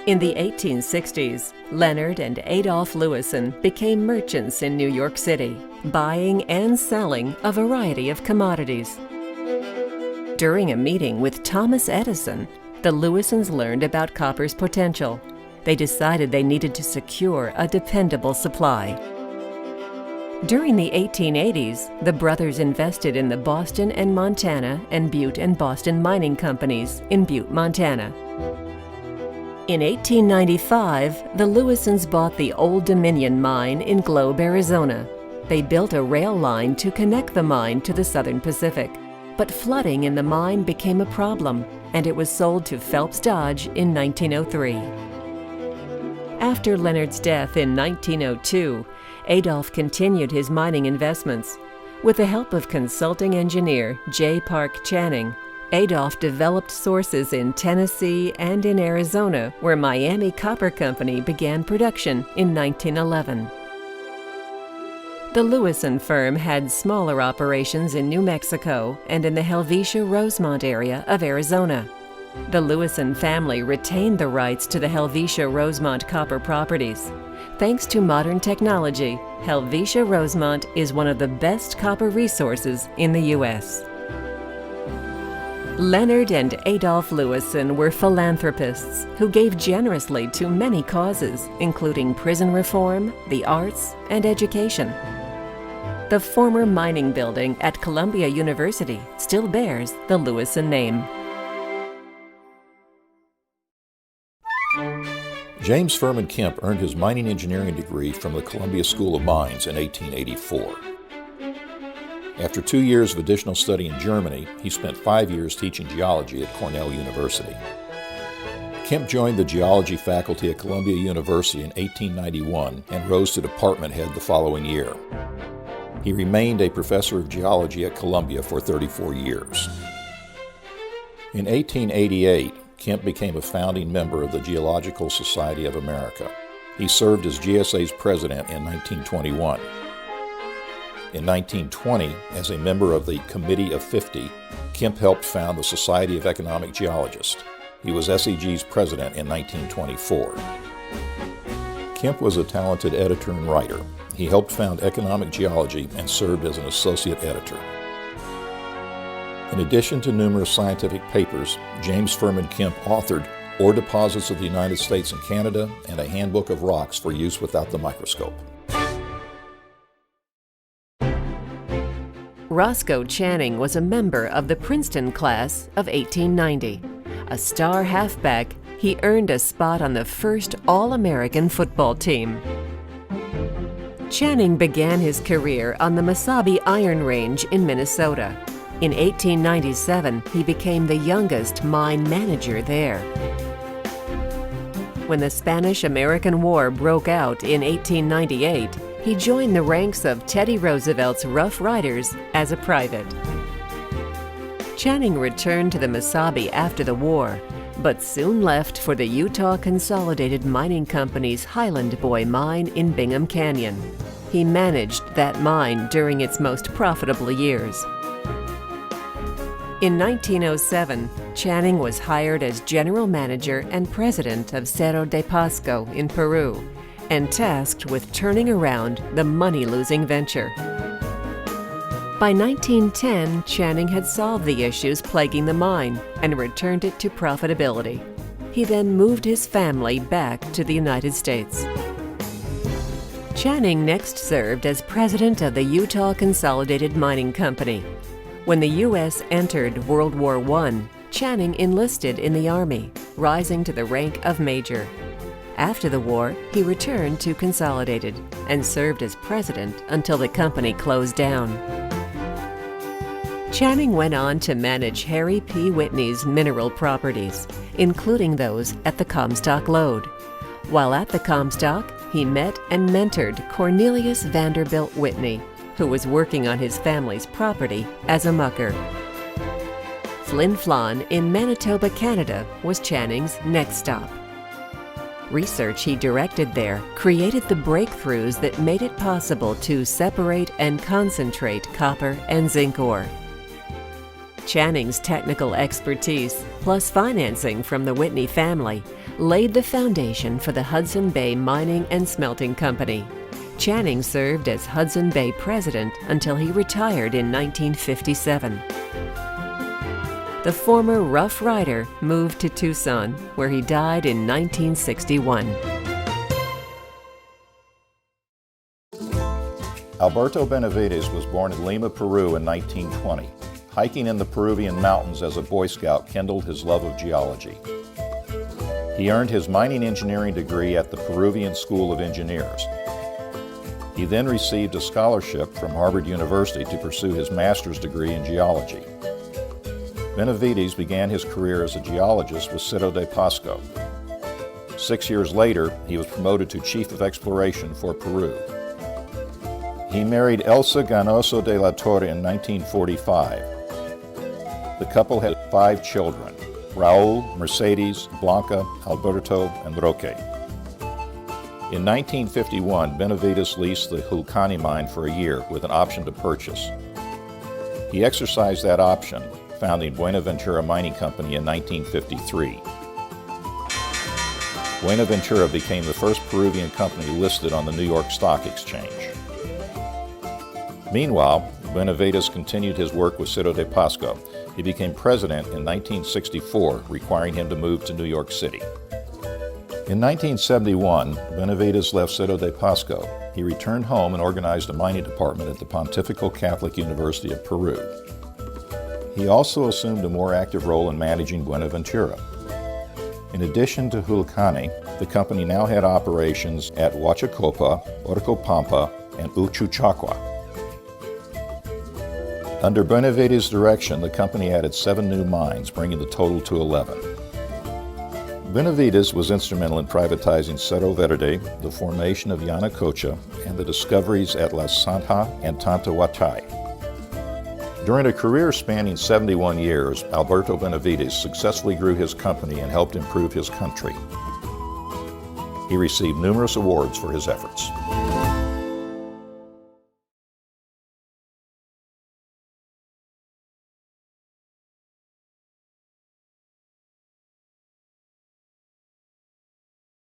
In the 1860s, Leonard and Adolph Lewisohn became merchants in New York City, buying and selling a variety of commodities. During a meeting with Thomas Edison, the Lewisohns learned about copper's potential. They decided they needed to secure a dependable supply. During the 1880s, the brothers invested in the Boston and Montana and Butte and Boston mining companies in Butte, Montana. In 1895, the Lewisohns bought the Old Dominion mine in Globe, Arizona. They built a rail line to connect the mine to the Southern Pacific, but flooding in the mine became a problem, and it was sold to Phelps Dodge in 1903. After Leonard's death in 1902, Adolph continued his mining investments. With the help of consulting engineer J. Park Channing, Adolph developed sources in Tennessee and in Arizona, where Miami Copper Company began production in 1911. The Lewisohn firm had smaller operations in New Mexico and in the Helvetia-Rosemont area of Arizona. The Lewisohn family retained the rights to the Helvetia-Rosemont copper properties. Thanks to modern technology, Helvetia-Rosemont is one of the best copper resources in the U.S. Leonard and Adolph Lewisohn were philanthropists who gave generously to many causes, including prison reform, the arts, and education. The former mining building at Columbia University still bears the Lewisohn name. James Furman Kemp earned his mining engineering degree from the Columbia School of Mines in 1884. After 2 years of additional study in Germany, he spent 5 years teaching geology at Cornell University. Kemp joined the geology faculty at Columbia University in 1891 and rose to department head the following year. He remained a professor of geology at Columbia for 34 years. In 1888, Kemp became a founding member of the Geological Society of America. He served as GSA's president in 1921. In 1920, as a member of the Committee of 50, Kemp helped found the Society of Economic Geologists. He was SEG's president in 1924. Kemp was a talented editor and writer. He helped found Economic Geology and served as an associate editor. In addition to numerous scientific papers, James Furman Kemp authored Ore Deposits of the United States and Canada and a Handbook of Rocks for Use Without the Microscope. Roscoe Channing was a member of the Princeton class of 1890. A star halfback, he earned a spot on the first All-American football team. Channing began his career on the Mesabi Iron Range in Minnesota. In 1897, he became the youngest mine manager there. When the Spanish-American War broke out in 1898, he joined the ranks of Teddy Roosevelt's Rough Riders as a private. Channing returned to the Mesabi after the war, but soon left for the Utah Consolidated Mining Company's Highland Boy mine in Bingham Canyon. He managed that mine during its most profitable years. In 1907, Channing was hired as general manager and president of Cerro de Pasco in Peru, and tasked with turning around the money-losing venture. By 1910, Channing had solved the issues plaguing the mine and returned it to profitability. He then moved his family back to the United States. Channing next served as president of the Utah Consolidated Mining Company. When the U.S. entered World War I, Channing enlisted in the Army, rising to the rank of major. After the war, he returned to Consolidated and served as president until the company closed down. Channing went on to manage Harry P. Whitney's mineral properties, including those at the Comstock Lode. While at the Comstock, he met and mentored Cornelius Vanderbilt Whitney, who was working on his family's property as a mucker. Flin Flon in Manitoba, Canada, was Channing's next stop. Research he directed there created the breakthroughs that made it possible to separate and concentrate copper and zinc ore. Channing's technical expertise, plus financing from the Whitney family, laid the foundation for the Hudson Bay Mining and Smelting Company. Channing served as Hudson Bay president until he retired in 1957. The former Rough Rider moved to Tucson, where he died in 1961. Alberto Benavidez was born in Lima, Peru in 1920. Hiking in the Peruvian mountains as a Boy Scout kindled his love of geology. He earned his mining engineering degree at the Peruvian School of Engineers. He then received a scholarship from Harvard University to pursue his master's degree in geology. Benavides began his career as a geologist with Cerro de Pasco. 6 years later, he was promoted to Chief of Exploration for Peru. He married Elsa Ganoso de la Torre in 1945. The couple had 5 children: Raul, Mercedes, Blanca, Alberto, and Roque. In 1951, Benavides leased the Julcani mine for a year with an option to purchase. He exercised that option, founding Buenaventura Mining Company in 1953. Buenaventura became the first Peruvian company listed on the New York Stock Exchange. Meanwhile, Benavides continued his work with Cerro de Pasco. He became president in 1964, requiring him to move to New York City. In 1971, Benavides left Cerro de Pasco. He returned home and organized a mining department at the Pontifical Catholic University of Peru. He also assumed a more active role in managing Buenaventura. In addition to Julcani, the company now had operations at Huachacopa, Orcopampa, and Uchuchaqua. Under Benavides' direction, the company added 7 new mines, bringing the total to 11. Benavides was instrumental in privatizing Cerro Verde, the formation of Yanacocha, and the discoveries at La Santa and Tantahuatay. During a career spanning 71 years, Alberto Benavidez successfully grew his company and helped improve his country. He received numerous awards for his efforts.